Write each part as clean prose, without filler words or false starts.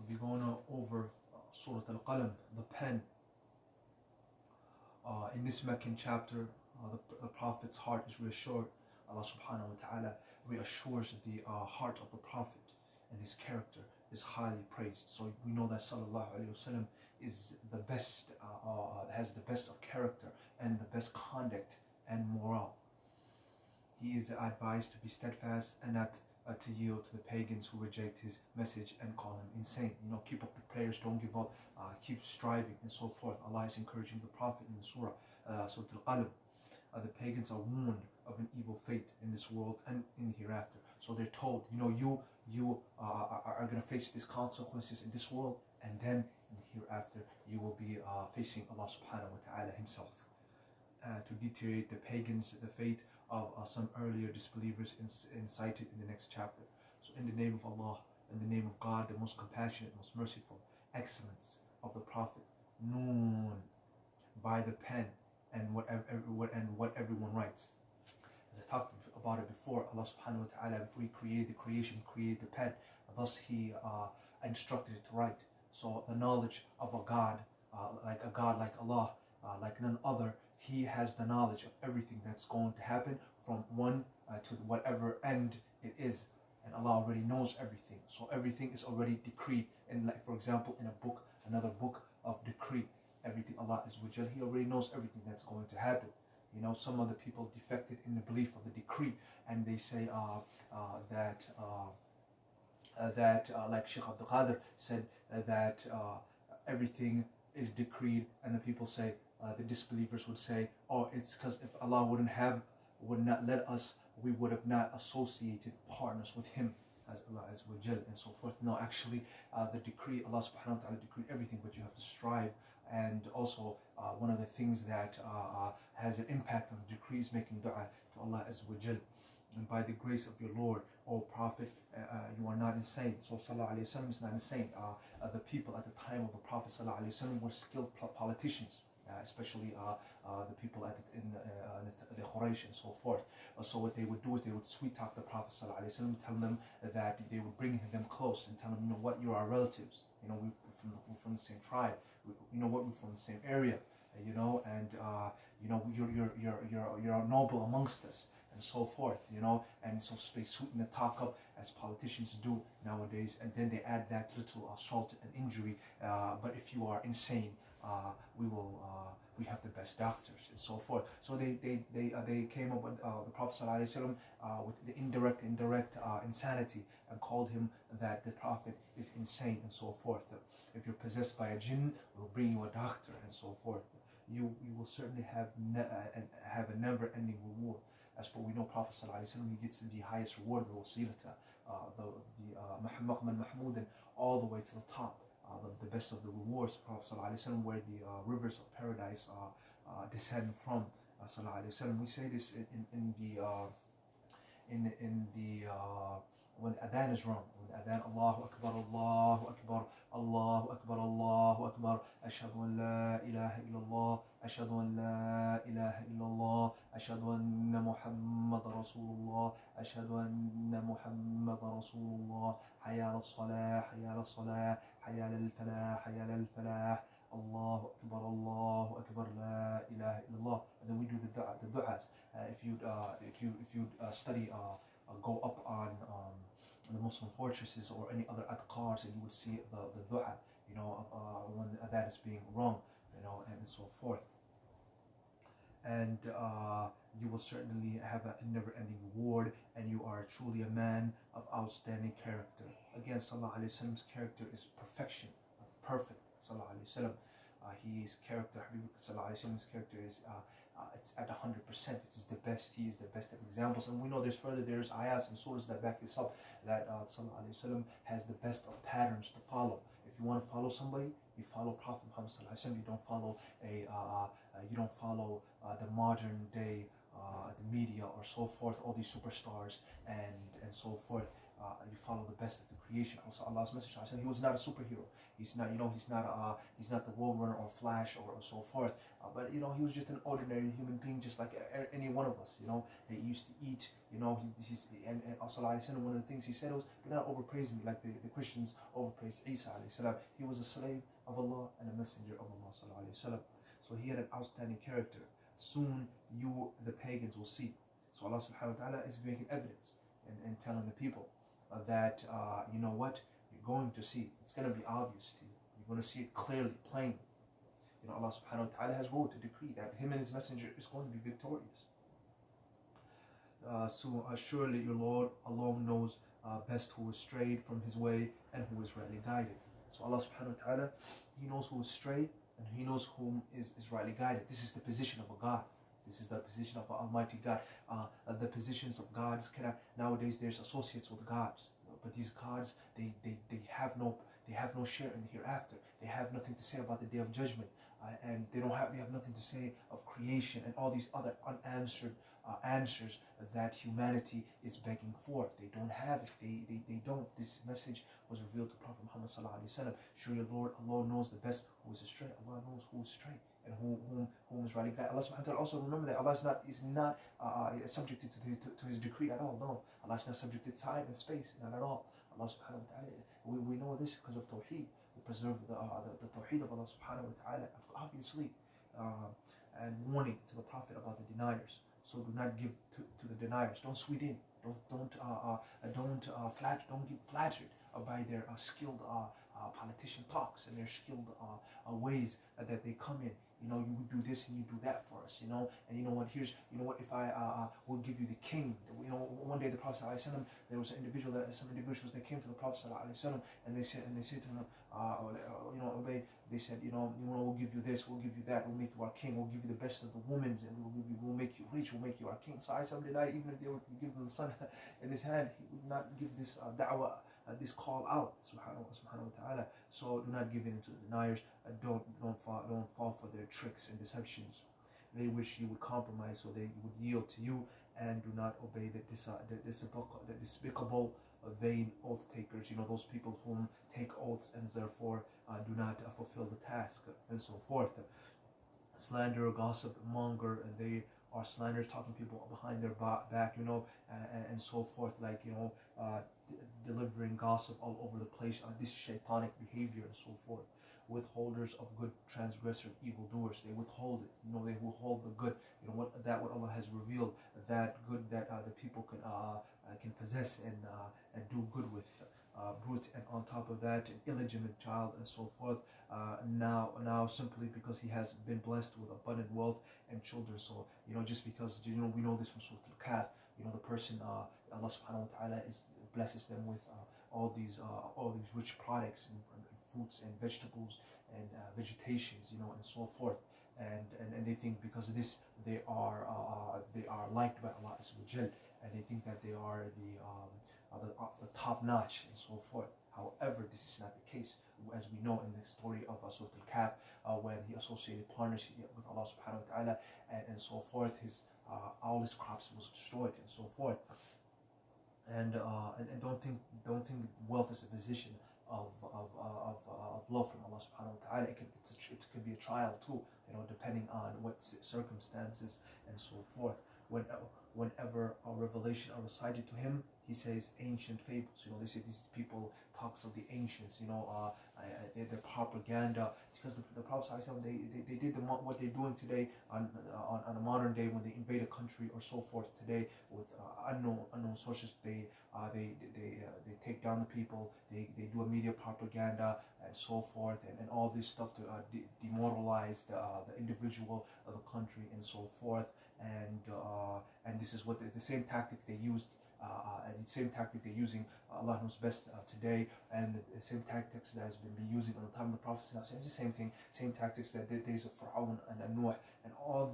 We're going over Surah Al-Qalam, the pen. In this Meccan chapter, the Prophet's heart is reassured. Allah subhanahu wa ta'ala reassures the heart of the Prophet, and his character is highly praised. So we know that Sallallahu Alaihi Wasallam is the best, has the best of character and the best conduct and morale. He is advised to be steadfast and not to yield to the pagans who reject his message and call him insane. Keep up the prayers, don't give up, keep striving, and so forth. Allah is encouraging the Prophet in the surah, Surah Al-Qalam. The pagans are warned of an evil fate in this world and in the hereafter. So they're told, you are going to face these consequences in this world, and then in the hereafter you will be facing Allah subhanahu wa ta'ala himself. To deteriorate the pagans, the fate of some earlier disbelievers incited in the next chapter. So in the name of Allah, in the name of God, the most compassionate, most merciful, excellence of the Prophet, Noon, by the pen, and what everyone writes. As I talked about it before, Allah subhanahu wa ta'ala, before he created the creation, he created the pen. Thus he instructed it to write. So the knowledge of a God like Allah, like none other, he has the knowledge of everything that's going to happen from one to whatever end it is. And Allah already knows everything. So everything is already decreed. And like, for example, in a book, another book of decree, everything Allah is wajal, he already knows everything that's going to happen. Some other people defected in the belief of the decree, and they say that like Sheikh Al-Qadar said that everything is decreed, and the people say, the disbelievers would say, oh, it's because if Allah would not let us, we would have not associated partners with him as Allah as wajal, and so forth. No, actually, the decree, Allah subhanahu wa ta'ala decreed everything, but you have to strive. And also, one of the things that has an impact on the decree is making dua to Allah as wajal. And by the grace of your Lord, O Prophet, you are not insane. So Sallallahu Alaihi Wasallam is not insane. The people at the time of the Prophet Sallallahu Alaihi Wasallam were skilled politicians, especially the people in the Quraysh and so forth. So what they would do is they would sweet talk the Prophet Sallallahu Alaihi Wasallam, tell them that they would bring them close and tell them, what, you're our relatives. We're from the same tribe. We're from the same area. And you're noble amongst us, and so forth. And so they sweeten the talk up as politicians do nowadays, and then they add that little salt and injury. But if you are insane, we have the best doctors, and so forth. So they came up with the Prophet ﷺ with the indirect insanity, and called him that the Prophet is insane, and so forth. If you're possessed by a jinn, we'll bring you a doctor, and so forth. You will certainly have a never-ending reward. As what we know, Prophet ﷺ, he gets the highest reward, the wasilata, the mahmudan, all the way to the top. The best of the rewards, Prophet ﷺ, where the rivers of paradise descend from. ﷺ. We say this in the when adhan is wrong. When adhan, Allahu Akbar, Allahu Akbar, Allahu Akbar, Allahu Akbar, Ashhadu an la ilaha illallah, Ashhadu an la ilaha illallah, Ashhadu anna Muhammad Rasulullah, Ashhadu anna Muhammad Rasulullah, Hayya al-salah, Hayya al-salah, Hayya al-falah, Hayya al-falah, Allahu Akbar, la ilaha illallah. And then we do the du'as. If you study, go up on the Muslim fortresses or any other adqars, and you would see the dua, when that is being wrong, and so forth. And you will certainly have a never-ending reward, and you are truly a man of outstanding character. Again, Sallallahu Alaihi Wasallam's character is perfection, perfect. Sallallahu Alaihi Wasallam, his character, Habib Sallallahu Alaihi Wasallam's character is it's at 100%. It's the best. He is the best of examples, and we know there's ayats and surahs that back this up, that Sallallahu Alaihi Wasallam has the best of patterns to follow. If you want to follow somebody, you follow Prophet Muhammad Sallallahu Alaihi Wasallam. You don't follow the modern day the media or so forth, all these superstars and so forth. you follow the best of the creation. Also, Allah's Messenger, he was not a superhero. He's not, he's not the world runner or Flash or so forth. But he was just an ordinary human being, just like any one of us. He used to eat. And also, one of the things he said was, "Do not overpraise me like the Christians overpraised Isa alayhi salam. He was a slave of Allah and a messenger of Allah sallallahu alayhi wasallam." So he had an outstanding character. Soon you, the pagans, will see. So Allah subhanahu wa ta'ala is making evidence and telling the people that, you know what, you're going to see. It's going to be obvious to you. You're going to see it clearly, plainly. Allah subhanahu wa ta'ala has wrote a decree that him and his messenger is going to be victorious. So surely your Lord alone knows best who is strayed from his way and who is rightly guided. So Allah subhanahu wa ta'ala, he knows who is strayed and he knows whom is rightly guided. This is the position of a God. This is the position of an Almighty God. The positions of gods nowadays there's associates with gods, but these gods they have no share in the hereafter. They have nothing to say about the day of judgment, and they have nothing to say of creation and all these other unanswered answers that humanity is begging for. They don't have it. They don't. This message was revealed to Prophet Muhammad sallallahu alaihi wasallam. Sure, your Lord alone knows the best who is astray. Allah knows who is straight and whom is rightly guided. Allah subhanahu wa ta'ala, also remember that Allah is not subjected to his decree at all. No, Allah is not subjected to time and space, not at all. Allah subhanahu wa ta'ala, we know this because of Tawheed. We preserve the Tawheed of Allah subhanahu wa ta'ala, obviously, and warning to the Prophet about the deniers. So do not give to the deniers. Don't sweet in. Don't get flattered by their skilled politician talks and their skilled ways that they come in. You would do this and you do that for us. And if I will give you the king. One day the Prophet ﷺ, there was some individuals that came to the Prophet ﷺ and they said to him, they said, we'll give you this, we'll give you that, we'll make you our king, we'll give you the best of the women, and we'll make you rich, we'll make you our king. So Islam denied, even if they were to give him the son in his hand, he would not give this da'wah, this call out, subhanahu wa ta'ala. So do not give in to the deniers. Don't fall for their tricks and deceptions. They wish you would compromise so they would yield to you, and do not obey the despicable vain oath takers. Those people whom take oaths and therefore do not fulfill the task, and so forth. Slander, gossip, monger, and they are slanderers, talking people behind their back, and so forth, like delivering gossip all over the place, this shaitanic behavior and so forth. Withholders of good, transgressors, evildoers, they withhold it. They withhold the good. What Allah has revealed, that good that the people can possess and do good with. Brute, and on top of that, an illegitimate child, and so forth. Now simply because he has been blessed with abundant wealth and children. So just because we know this from Surah Al-Qadar. The person Allah subhanahu wa ta'ala blesses them with all these rich products and fruits and vegetables and vegetations, and so forth. And they think because of this they are liked by Allah Azza wa Jal, and they think that they are the top notch and so forth. However, this is not the case, as we know in the story of Surah Al-Kahf, when he associated partners with Allah subhanahu wa ta'ala and so forth. All his crops was destroyed and so forth. And don't think wealth is a position of love from Allah subhanahu wa ta'ala. It could be a trial too, depending on what circumstances and so forth. Whenever a revelation are recited to him, he says ancient fables. They say these people talks of the ancients. Their propaganda. Because the Prophet they did what they're doing today on a modern day when they invade a country or so forth today with unknown sources. They take down the people. They do a media propaganda and so forth and all this stuff to demoralize the individual of the country and so forth. And this is what the same tactic they used. And the same tactic they're using, Allah knows best today, and the same tactics that has been using on the time of the Prophet. It's the same thing, same tactics that the days of Fir'aun and Noah, and all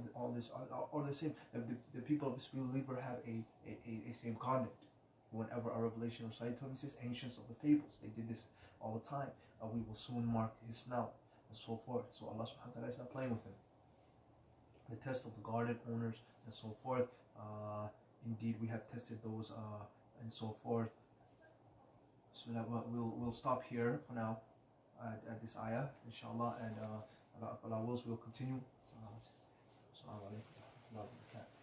the same. The people of this believer have a same conduct. Whenever a revelation was recited to him, he says ancients of the fables. They did this all the time. We will soon mark his snout and so forth. So Allah subhanahu wa ta'ala is not playing with him. The test of the garden owners and so forth. Indeed, we have tested those and so forth. So we'll stop here for now at this ayah, inshallah, and Allah wills we'll continue. Assalamu alaikum wa rahmatullahi wa barakatuh.